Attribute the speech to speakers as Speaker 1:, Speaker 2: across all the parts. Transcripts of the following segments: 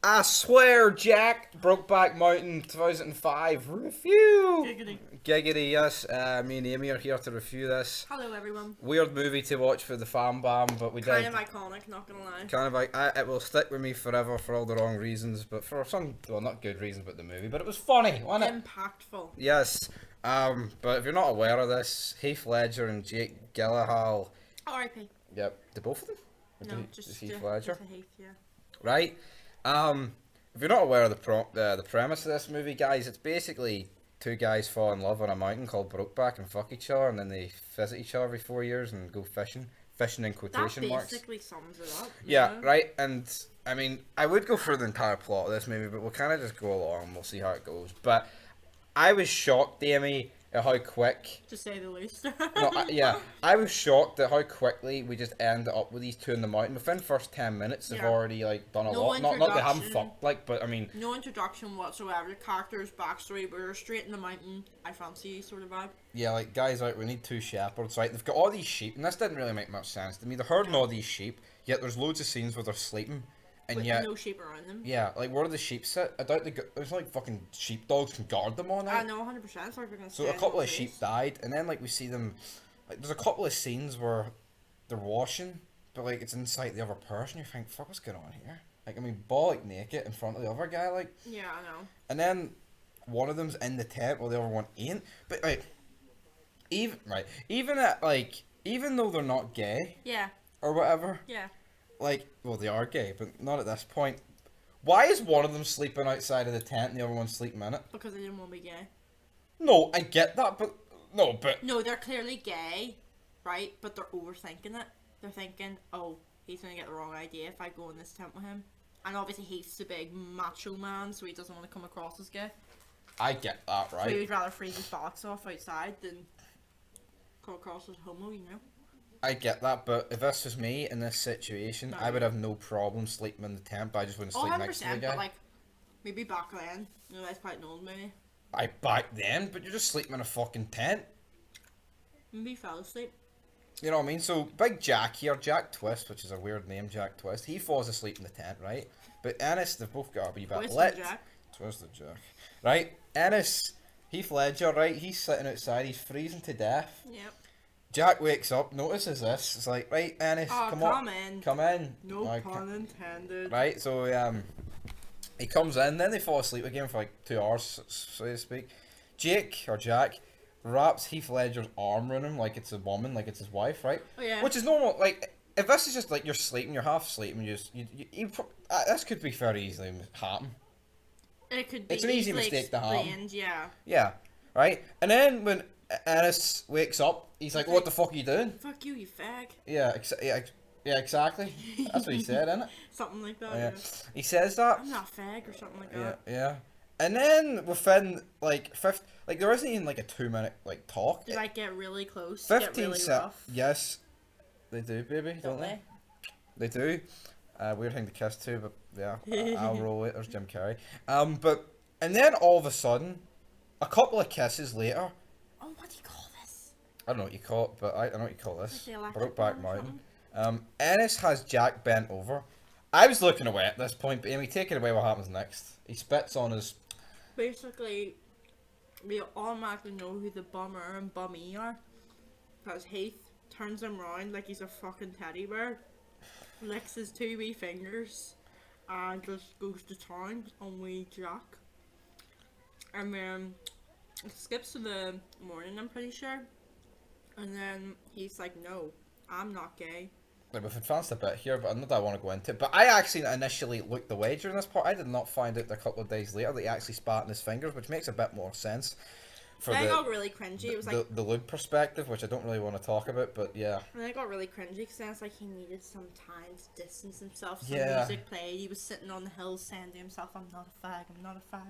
Speaker 1: I swear, Jack, Brokeback Mountain 2005 review.
Speaker 2: Giggity.
Speaker 1: Giggity, yes. Me and Amy are here to review this.
Speaker 2: Hello, everyone.
Speaker 1: Weird movie to watch for the fan bam, but we
Speaker 2: Kind
Speaker 1: did.
Speaker 2: of iconic, not gonna lie.
Speaker 1: Kind of like, it will stick with me forever for all the wrong reasons, but for some, well, not good reasons, but the movie. But it was funny, wasn't it?
Speaker 2: Impactful.
Speaker 1: Yes. But if you're not aware of this, Heath Ledger and Jake Gyllenhaal.
Speaker 2: R.I.P.
Speaker 1: Yep, the both of them. Or
Speaker 2: No,
Speaker 1: just
Speaker 2: just
Speaker 1: Heath Ledger.
Speaker 2: Just a Heath, yeah.
Speaker 1: Right? If you're not aware of the premise of this movie, guys, it's basically two guys fall in love on a mountain called Brokeback and fuck each other, and then they visit each other every 4 years and go fishing. Fishing in quotation
Speaker 2: That
Speaker 1: marks.
Speaker 2: basically sums it up.
Speaker 1: Yeah, right? And, I mean, I would go through the entire plot of this movie, but we'll kind of just go along and we'll see how it goes. But I was shocked, Amy, at how quick...
Speaker 2: To say the least.
Speaker 1: I was shocked at how quickly we just ended up with these two in the mountain. Within the first 10 minutes, they've already, like, done a lot. Not they haven't fucked, like, but, I mean...
Speaker 2: No introduction whatsoever. The character's backstory, we're straight in the mountain. I fancy sort of vibe.
Speaker 1: Yeah, like, guys, right, we need two shepherds, right? They've got all these sheep, and this didn't really make much sense to me. They're herding all these sheep, yet there's loads of scenes where they're sleeping, and
Speaker 2: With
Speaker 1: yet...
Speaker 2: no sheep around them.
Speaker 1: Yeah, like, where do the sheep sit? I doubt there's, like, fucking sheepdogs can guard them all night.
Speaker 2: I know, 100%. It's like we're gonna
Speaker 1: So a couple of sheep died, and then, like, we see them... Like, there's a couple of scenes where they're washing, but, like, it's inside the other person. You think, fuck, what's going on here? Like, I mean, like, naked in front of the other guy, like...
Speaker 2: Yeah, I know.
Speaker 1: And then one of them's in the tent while the other one ain't. But, like... Even at, like... Even though they're not gay...
Speaker 2: Yeah.
Speaker 1: Or whatever...
Speaker 2: Yeah.
Speaker 1: Like, well, they are gay, but not at this point. Why is one of them sleeping outside of the tent and the other one sleeping in it?
Speaker 2: Because they didn't want to be gay.
Speaker 1: No, I get that, but...
Speaker 2: No, they're clearly gay, right? But they're overthinking it. They're thinking, oh, he's going to get the wrong idea if I go in this tent with him. And obviously he's the big macho man, so he doesn't want to come across as gay.
Speaker 1: I get that, right?
Speaker 2: So he would rather freeze his box off outside than come across as homo, you know?
Speaker 1: I get that, but if this was me in this situation, I would have no problem sleeping in the tent, but I just wouldn't sleep next to the guy.
Speaker 2: But like, maybe back then, you know, that's quite an old movie.
Speaker 1: Back then, but you're just sleeping in a fucking tent.
Speaker 2: Maybe he fell asleep.
Speaker 1: You know what I mean? So, Big Jack here, Jack Twist, which is a weird name, Jack Twist, he falls asleep in the tent, right? But Ennis, they've both got a wee bit lit. Twisted Jack. Right? Ennis, Heath Ledger, right? He's sitting outside, he's freezing to death.
Speaker 2: Yep.
Speaker 1: Jack wakes up, notices this. It's like, right, Ennis, come in.
Speaker 2: No pun intended.
Speaker 1: Right, so he comes in, then they fall asleep again for like 2 hours, so to speak. Jack wraps Heath Ledger's arm around him like it's a woman, like it's his wife, right?
Speaker 2: Oh, yeah.
Speaker 1: Which is normal. Like, if this is just like you're sleeping, you're half asleep, and this could be very easily happen.
Speaker 2: It could be.
Speaker 1: It's an easy mistake to have.
Speaker 2: Yeah.
Speaker 1: Yeah, right. And then when Ennis wakes up, he's like, "What the fuck are you doing?"
Speaker 2: Fuck you, you fag.
Speaker 1: Yeah, exactly. That's what he said, isn't it?
Speaker 2: Something like that.
Speaker 1: Yeah. He says that.
Speaker 2: I'm not a fag or something like that.
Speaker 1: Yeah. And then within like there isn't even like a 2-minute like talk.
Speaker 2: Did I get really close?
Speaker 1: 15 seconds. Yes, they do, baby, don't they? They do. Weird thing to kiss too, but yeah, I'll roll it. There's Jim Carrey. And then all of a sudden, a couple of kisses later.
Speaker 2: Oh, what do you call this?
Speaker 1: I don't know what you call it, but I know what you call this.
Speaker 2: Like
Speaker 1: Brokeback Mountain. Ennis has Jack bent over. I was looking away at this point, but Amy, take it away. What happens next? He spits on his.
Speaker 2: Basically, we automatically know who the bummer and bummy are. Because Heath turns him around like he's a fucking teddy bear, licks his 2 wee fingers, and just goes to town on wee Jack. And then it skips to the morning, I'm pretty sure. And then he's like, no, I'm not gay.
Speaker 1: Like, we've advanced a bit here, but not that I want to go into. But I actually initially looked away during this part. I did not find out a couple of days later that he actually spat in his fingers, which makes a bit more sense.
Speaker 2: I got really cringy. It was like
Speaker 1: the lube perspective, which I don't really want to talk about, but yeah.
Speaker 2: And I got really cringy because then it's like he needed some time to distance himself. Some
Speaker 1: Yeah.
Speaker 2: music played. He was sitting on the hill saying to himself, "I'm not a fag. I'm not a fag."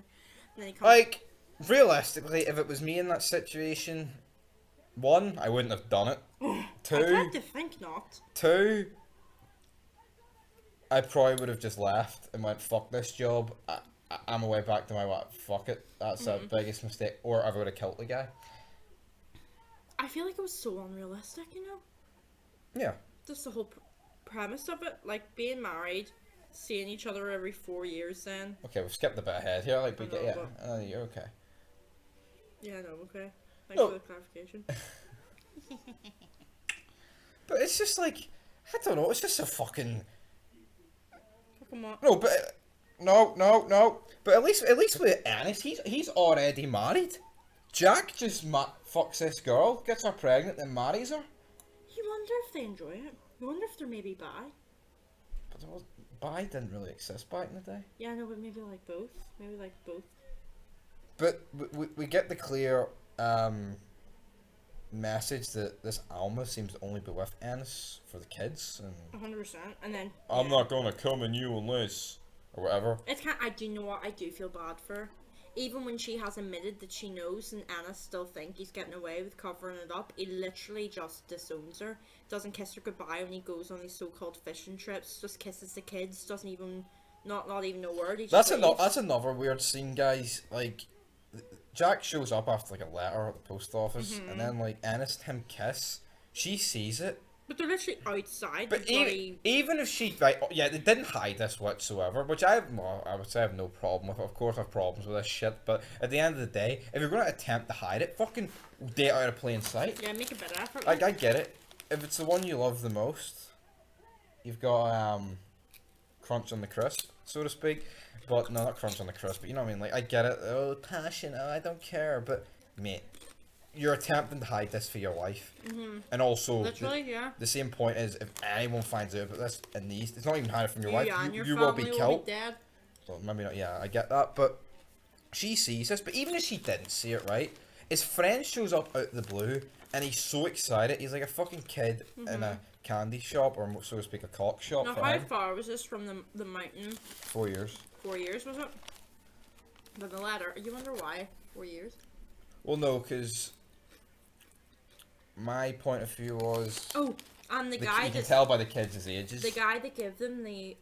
Speaker 2: And then he comes.
Speaker 1: Like, realistically, if it was me in that situation, 1, I wouldn't have done it. 2,
Speaker 2: I'd like to think not.
Speaker 1: 2, I probably would have just left and went, fuck this job. I'm away back to my what? Fuck it. That's the biggest mistake. Or I would have killed the guy.
Speaker 2: I feel like it was so unrealistic, you know?
Speaker 1: Yeah.
Speaker 2: Just the whole premise of it. Like, being married, seeing each other every 4 years then.
Speaker 1: Okay, we've skipped a bit ahead here, like, but yeah, you're okay.
Speaker 2: Yeah, no, okay. Thanks for the clarification.
Speaker 1: But it's just like, I don't know, it's just a fucking...
Speaker 2: Come on.
Speaker 1: No, but... No. But at least with Ennis, he's already married. Jack just fucks this girl, gets her pregnant, then marries her.
Speaker 2: You wonder if they enjoy it. You wonder if they're maybe bi.
Speaker 1: But bi didn't really exist back in the day.
Speaker 2: Yeah, no, but maybe like both. Maybe like both.
Speaker 1: But we get the clear message that this Alma seems to only be with Ennis for the kids. And
Speaker 2: 100%. And then...
Speaker 1: I'm not gonna come in you unless... Or whatever.
Speaker 2: It's kind of, I do know what, I do feel bad for her. Even when she has admitted that she knows and Anna still think he's getting away with covering it up, he literally just disowns her. Doesn't kiss her goodbye when he goes on these so-called fishing trips. Just kisses the kids. Doesn't even, not even a word.
Speaker 1: That's another weird scene, guys. Like, Jack shows up after like a letter at the post office, and then like Ennis and him kiss. She sees it.
Speaker 2: But they're literally outside.
Speaker 1: But even if she, right, yeah, they didn't hide this whatsoever, which I would say I have no problem with. Of course I have problems with this shit, but at the end of the day, if you're going to attempt to hide it, fucking date out of plain sight.
Speaker 2: Yeah, make a better effort.
Speaker 1: Like, I get it. If it's the one you love the most, you've got, crunch on the crisp, so to speak. But, no, not crunch on the crisp, but you know what I mean? Like, I get it. Oh, passion, oh, I don't care, but, mate. You're attempting to hide this for your life, and also the same point is if anyone finds out about this in these, it's not even hiding from your wife. You will be killed. Well, maybe not. Yeah, I get that, but she sees this. But even if she didn't see it, right? His friend shows up out of the blue, and he's so excited. He's like a fucking kid in a candy shop, or so to speak, a cock shop.
Speaker 2: Now, how far was this from the mountain?
Speaker 1: 4 years.
Speaker 2: 4 years was it? But the ladder. You wonder why 4 years?
Speaker 1: Well, no, because. My point of view was...
Speaker 2: Oh, and the guy
Speaker 1: you can tell by the kids' ages.
Speaker 2: The guy that gave them the,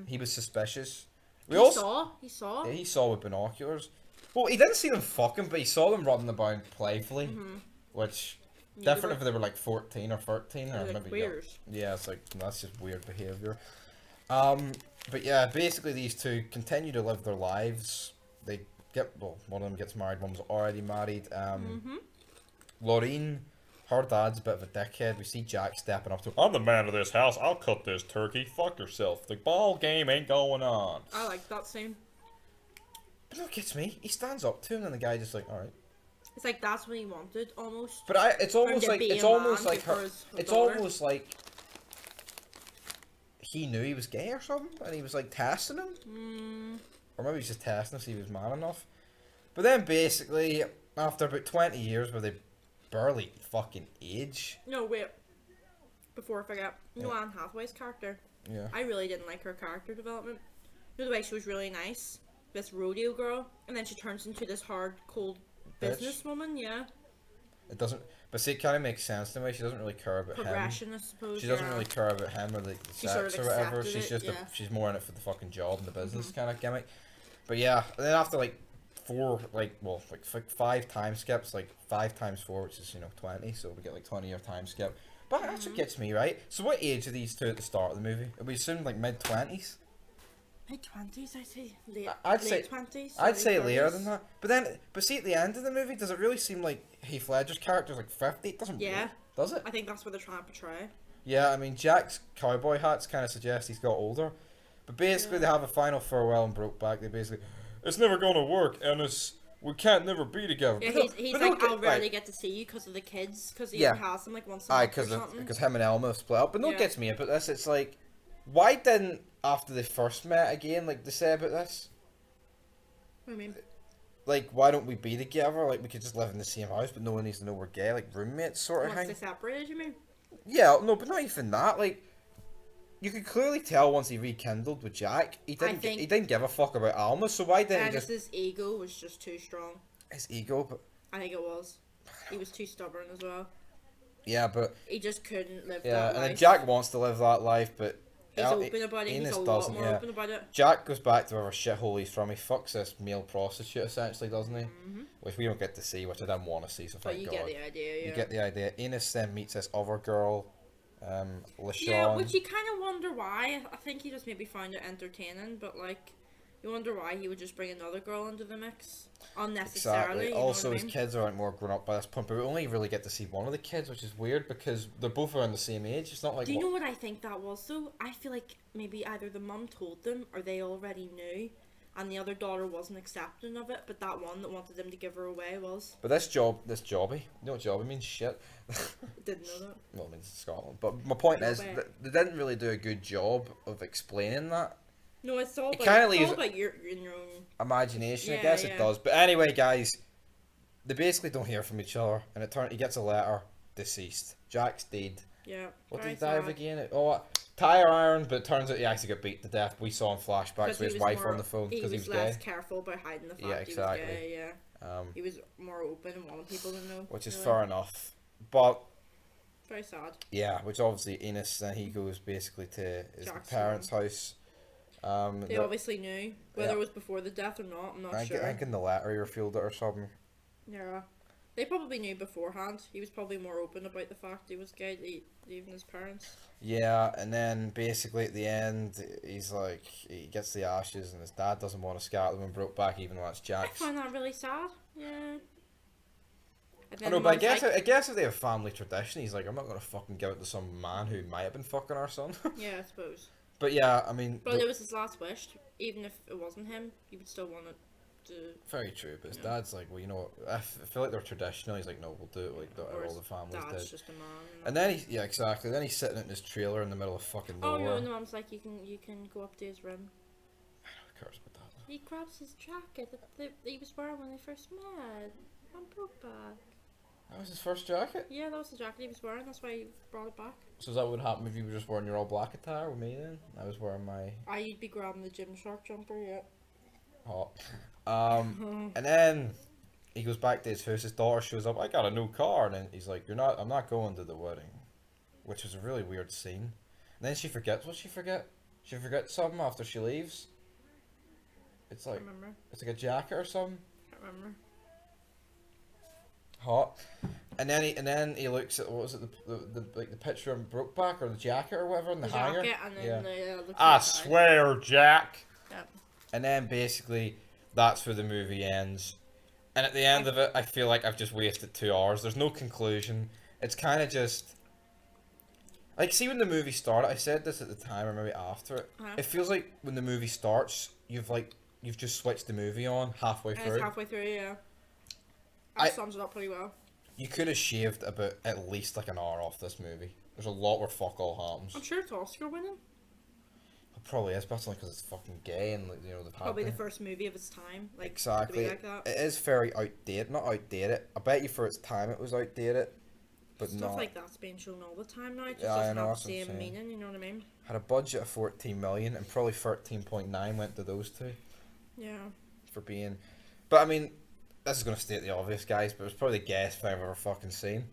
Speaker 1: He was suspicious.
Speaker 2: He saw?
Speaker 1: Yeah, he saw with binoculars. Well, he didn't see them fucking, but he saw them running about playfully. Which... Different if they were like 14 or 13 or
Speaker 2: like
Speaker 1: maybe...
Speaker 2: queers.
Speaker 1: Yeah, it's like, that's just weird behaviour. But yeah, basically these two continue to live their lives. They get... Well, one of them gets married, one was already married. Laureen... Her dad's a bit of a dickhead. We see Jack stepping up to her. I'm the man of this house. I'll cut this turkey. Fuck yourself. The ball game ain't going on.
Speaker 2: I like that scene.
Speaker 1: But no, it gets me. He stands up to him and the guy just like, alright.
Speaker 2: It's like that's what he wanted, almost.
Speaker 1: But it's almost like he knew he was gay or something and he was like testing him. Or maybe he's just testing to see if he was man enough. But then basically, after about 20 years where they barely fucking age.
Speaker 2: No, wait. Before I forget, Anne Hathaway's character.
Speaker 1: Yeah.
Speaker 2: I really didn't like her character development. You know, the way she was really nice, this rodeo girl, and then she turns into this hard, cold businesswoman. Yeah.
Speaker 1: It doesn't. But see, it kind of makes sense to me. She doesn't really care about
Speaker 2: progression,
Speaker 1: him.
Speaker 2: I suppose.
Speaker 1: She doesn't really care about him or the sex
Speaker 2: sort of
Speaker 1: or whatever. She's just she's more in it for the fucking job and the business kind of gimmick. But yeah, and then after like 5 time skips, like 5 times 4, which is 20, so we get like 20-year time skip. But that's what gets me, right? So what age are these two at the start of the movie? We assume like mid-20s.
Speaker 2: Mid-20s, I'd say. Late 20s.
Speaker 1: I'd say later than that. But see at the end of the movie, does it really seem like Heath Ledger's character's like 50? It doesn't.
Speaker 2: Yeah.
Speaker 1: Really, does it?
Speaker 2: I think that's what they're trying to portray.
Speaker 1: Yeah, I mean Jack's cowboy hats kind of suggest he's got older. But basically they have a final farewell and Brokeback. They basically, it's never gonna work, Ennis. We can't never be together.
Speaker 2: Yeah, he's like, I'll rarely get to see you because of the kids, because he has them like once a month or something.
Speaker 1: Because him and Elma have split up. But no one gets me about this. It's like, why didn't, after they first met again, like they say about this?
Speaker 2: What do you mean?
Speaker 1: Like, why don't we be together? Like, we could just live in the same house, but no one needs to know we're gay, like roommates sort of thing.
Speaker 2: Once they separated, you mean?
Speaker 1: Yeah, no, but not even that. Like, you could clearly tell once he rekindled with Jack, he didn't give a fuck about Alma. So why didn't he just?
Speaker 2: His ego was just too strong.
Speaker 1: His ego, but
Speaker 2: I think it was. He was too stubborn as well.
Speaker 1: Yeah, but
Speaker 2: he just couldn't live that life.
Speaker 1: Yeah, and then Jack wants to live that life, but
Speaker 2: he's open about it. He's a lot more open about it.
Speaker 1: Jack goes back to whatever shithole he's from. He fucks this male prostitute essentially, doesn't he? Which we don't get to see, which I didn't want to see. So thank God.
Speaker 2: But you get the idea. Yeah.
Speaker 1: You get the idea. Enos then meets this other girl. LaShawn.
Speaker 2: Yeah, which you kind of wonder why. I think he just maybe found it entertaining, but like, you wonder why he would just bring another girl into the mix unnecessarily.
Speaker 1: Exactly.
Speaker 2: You know
Speaker 1: Also,
Speaker 2: what I
Speaker 1: his
Speaker 2: mean?
Speaker 1: kids aren't more grown up by this point, but we only really get to see one of the kids, which is weird because they're both around the same age. It's not like.
Speaker 2: Do you know what I think that was though? I feel like maybe either the mum told them or they already knew, and the other daughter wasn't accepting of it, but that one that wanted them to give her away was.
Speaker 1: But this jobby, you know what jobby means? Shit.
Speaker 2: Didn't know that.
Speaker 1: Well, it means Scotland. But my point is,
Speaker 2: Brokeback.
Speaker 1: that they didn't really do a good job of explaining that.
Speaker 2: No, it's all
Speaker 1: It
Speaker 2: about,
Speaker 1: kinda
Speaker 2: it's
Speaker 1: leaves-
Speaker 2: all about your own.
Speaker 1: Imagination, I
Speaker 2: Yeah,
Speaker 1: guess
Speaker 2: yeah.
Speaker 1: it does. But anyway, guys, they basically don't hear from each other, and he gets a letter, deceased. Jack's dead.
Speaker 2: Yeah.
Speaker 1: What did
Speaker 2: very
Speaker 1: he die of
Speaker 2: sad.
Speaker 1: again? Oh, tire iron, but it turns out he actually got beat to death. We saw in flashbacks
Speaker 2: 'Cause
Speaker 1: with
Speaker 2: he
Speaker 1: his
Speaker 2: was
Speaker 1: wife
Speaker 2: more-
Speaker 1: on the phone because he was
Speaker 2: less
Speaker 1: gay.
Speaker 2: careful about hiding the fact
Speaker 1: Yeah,
Speaker 2: he was
Speaker 1: exactly.
Speaker 2: gay. Yeah. He was more open and wanted people to know.
Speaker 1: Which is
Speaker 2: really.
Speaker 1: fair enough. But
Speaker 2: Very sad.
Speaker 1: yeah, which obviously Enos, then he goes basically to his
Speaker 2: Jack's
Speaker 1: parents' house.
Speaker 2: They obviously knew whether
Speaker 1: Yeah.
Speaker 2: it was before the death or not. I'm not
Speaker 1: I
Speaker 2: sure.
Speaker 1: think in the letter he revealed it or something.
Speaker 2: Yeah. They probably knew beforehand. He was probably more open about the fact he was gay, even his parents.
Speaker 1: Yeah, and then basically at the end, he's like, he gets the ashes, and his dad doesn't want to scatter them and Brokeback, even though that's
Speaker 2: I
Speaker 1: Jack's.
Speaker 2: find that really sad. Yeah. And
Speaker 1: I
Speaker 2: then
Speaker 1: know,
Speaker 2: the
Speaker 1: but
Speaker 2: mum's like,
Speaker 1: I guess if they have family tradition, he's like, I'm not gonna fucking give it to some man who might have been fucking our son.
Speaker 2: yeah, I suppose.
Speaker 1: But yeah, I mean,
Speaker 2: But it was his last wish. Even if it wasn't him, he would still want it to.
Speaker 1: very true. But his
Speaker 2: Yeah.
Speaker 1: dad's like, well, you know, I feel like they're traditional. He's like, no, we'll do it like
Speaker 2: Or
Speaker 1: all the
Speaker 2: his
Speaker 1: families
Speaker 2: dad's
Speaker 1: did.
Speaker 2: just a man.
Speaker 1: And then yeah, exactly. Then he's sitting in his trailer in the middle of fucking
Speaker 2: Oh
Speaker 1: nowhere.
Speaker 2: no, and the mum's like, you can go up to his room.
Speaker 1: Who cares about that?
Speaker 2: He grabs his jacket that he was wearing when they first met. On Brokeback.
Speaker 1: That was his first jacket.
Speaker 2: Yeah, that was the jacket he was wearing. That's why he brought it back.
Speaker 1: So is that what would happen if you were just wearing your all black attire with me then? I was wearing my
Speaker 2: You'd be grabbing the Gymshark jumper, yeah.
Speaker 1: hot. And then he goes back to his house. His daughter shows up. I got a new car, and then he's like, "You're not. I'm not going to the wedding," which was a really weird scene. And then she forgets. What she forget? She forgets something after she leaves. It's like
Speaker 2: Can't remember.
Speaker 1: it's like a jacket or something.
Speaker 2: Can't remember.
Speaker 1: Hot. And then he looks at what was it the like the picture of Brokeback or the jacket or whatever in the,
Speaker 2: The
Speaker 1: hanger.
Speaker 2: jacket and then
Speaker 1: Yeah.
Speaker 2: the
Speaker 1: I
Speaker 2: tie.
Speaker 1: swear, Jack.
Speaker 2: Yep.
Speaker 1: And then basically, that's where the movie ends. And at the end of it, I feel like I've just wasted 2 hours. There's no conclusion. It's kind of just... Like, see when the movie started, I said this at the time or maybe after it.
Speaker 2: Uh-huh.
Speaker 1: It feels like when the movie starts, you've just switched the movie on halfway
Speaker 2: And
Speaker 1: through.
Speaker 2: it's halfway through, yeah.
Speaker 1: I-
Speaker 2: That sums it up pretty well.
Speaker 1: You could have shaved about at least like an hour off this movie. There's a lot where fuck all happens.
Speaker 2: I'm sure it's Oscar winning.
Speaker 1: It probably is, but that's only because it's fucking gay and, like, you know, they've had
Speaker 2: Probably the
Speaker 1: the-
Speaker 2: first movie of its time. Like,
Speaker 1: Exactly.
Speaker 2: To be like that.
Speaker 1: It is very outdated. Not outdated. I bet you for its time it was outdated. But
Speaker 2: Stuff
Speaker 1: not.
Speaker 2: like that's being shown all the time now. It just
Speaker 1: Yeah, I
Speaker 2: doesn't
Speaker 1: know,
Speaker 2: have
Speaker 1: that's
Speaker 2: the
Speaker 1: what I'm
Speaker 2: same
Speaker 1: saying.
Speaker 2: meaning, you know what I mean?
Speaker 1: Had a budget of 14 million and probably 13.9 went to those two
Speaker 2: Yeah.
Speaker 1: for being. But I mean, this is going to state the obvious, guys, but it was probably the gayest thing I've ever fucking seen.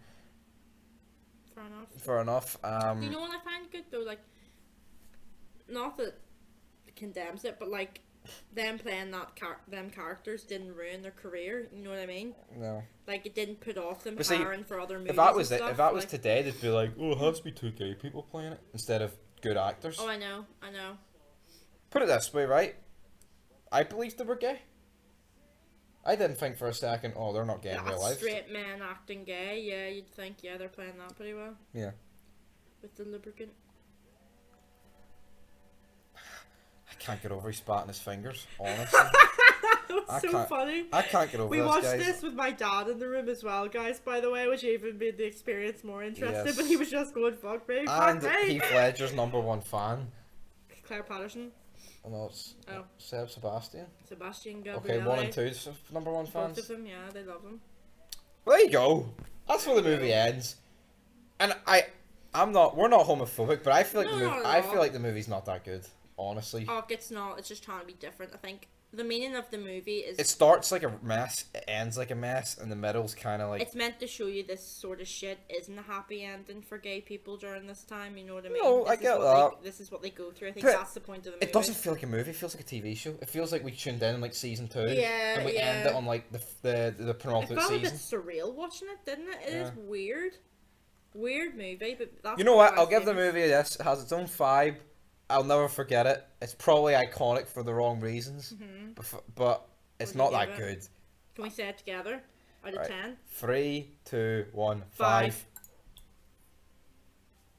Speaker 2: Fair enough.
Speaker 1: Fair enough.
Speaker 2: You know what I find good though? Like, not that it condemns it, but like, them playing them characters didn't ruin their career. You know what I mean?
Speaker 1: No.
Speaker 2: Like, it didn't put off them
Speaker 1: But see,
Speaker 2: hiring for other movies.
Speaker 1: If that was
Speaker 2: and
Speaker 1: it,
Speaker 2: stuff.
Speaker 1: if that was
Speaker 2: like,
Speaker 1: today, they'd be like, "Oh, it has to be two gay people playing it instead of good actors."
Speaker 2: Oh, I know.
Speaker 1: Put it this way, right? I believed they were gay. I didn't think for a second, "Oh, they're not gay in real
Speaker 2: That's
Speaker 1: life."
Speaker 2: straight men acting gay. Yeah, you'd think. Yeah, they're playing that pretty well
Speaker 1: Yeah.
Speaker 2: with the lubricant.
Speaker 1: I can't get over he spat in his fingers. Honestly,
Speaker 2: That was
Speaker 1: I
Speaker 2: so
Speaker 1: can't-
Speaker 2: funny.
Speaker 1: I can't get over
Speaker 2: We
Speaker 1: this,
Speaker 2: watched
Speaker 1: guys.
Speaker 2: this with my dad in the room as well, guys, by the way, which even made the experience more interesting,
Speaker 1: Yes.
Speaker 2: but he was just going, fuck me,
Speaker 1: And
Speaker 2: fuck me.
Speaker 1: Heath Ledger's #1 fan.
Speaker 2: Claire Patterson,
Speaker 1: Oh, no, it's
Speaker 2: Oh.
Speaker 1: Seb Sebastian.
Speaker 2: Sebastian
Speaker 1: Okay,
Speaker 2: Gabriele.
Speaker 1: 1 and 2's #1
Speaker 2: Both
Speaker 1: fans.
Speaker 2: of them, yeah, they love him.
Speaker 1: Well, there you go. That's where the movie ends. And I'm not. We're not homophobic, but I feel like
Speaker 2: No,
Speaker 1: the
Speaker 2: not
Speaker 1: movie.
Speaker 2: at
Speaker 1: I
Speaker 2: all.
Speaker 1: feel like the movie's not that good. Honestly,
Speaker 2: Oh, it's not, it's just trying to be different. I think the meaning of the movie is
Speaker 1: it starts like a mess, it ends like a mess, and the middle's kind of like.
Speaker 2: it's meant to show you this sort of shit isn't a happy ending for gay people during this time, you know what I mean?
Speaker 1: No,
Speaker 2: This
Speaker 1: I
Speaker 2: is
Speaker 1: get
Speaker 2: what
Speaker 1: that.
Speaker 2: This is what they go through. I think
Speaker 1: But
Speaker 2: that's the point of the movie.
Speaker 1: It doesn't feel like a movie. It feels like a TV show. It feels like we tuned in like season 2,
Speaker 2: Yeah,
Speaker 1: and we end
Speaker 2: yeah.
Speaker 1: it on like the
Speaker 2: It
Speaker 1: penultimate
Speaker 2: felt a bit
Speaker 1: season.
Speaker 2: surreal watching it, didn't it? It is
Speaker 1: Yeah.
Speaker 2: weird. Weird movie, but that's
Speaker 1: You know what?
Speaker 2: why
Speaker 1: I'll give the
Speaker 2: famous.
Speaker 1: movie this. It has its own vibe. I'll never forget it. It's probably iconic for the wrong reasons, but it's
Speaker 2: What
Speaker 1: not
Speaker 2: do you
Speaker 1: that
Speaker 2: give
Speaker 1: good.
Speaker 2: Can we say it together? Out of
Speaker 1: Right.
Speaker 2: 10?
Speaker 1: 3, 2, 1,
Speaker 2: 5.
Speaker 1: 5.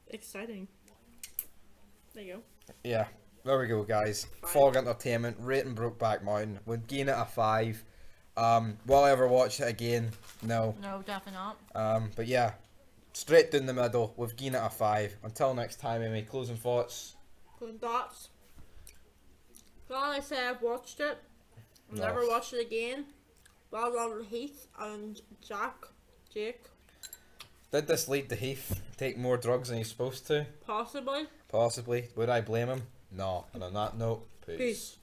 Speaker 2: Exciting. There you go.
Speaker 1: Yeah, there we go, guys.
Speaker 2: 5.
Speaker 1: Fog Entertainment rating Brokeback Mountain. We're giving it a 5. Will I ever watch it again? No.
Speaker 2: No, definitely not.
Speaker 1: But yeah, straight down the middle. We've given it a 5. Until next time, Amy. Closing thoughts.
Speaker 2: Closing thoughts. Glad I say I've watched it. I'll
Speaker 1: No.
Speaker 2: never watch it again. Well done, Heath and Jake.
Speaker 1: Did this lead to Heath take more drugs than he's supposed to?
Speaker 2: Possibly.
Speaker 1: Possibly. Would I blame him? No. And on that note, peace.
Speaker 2: Peace.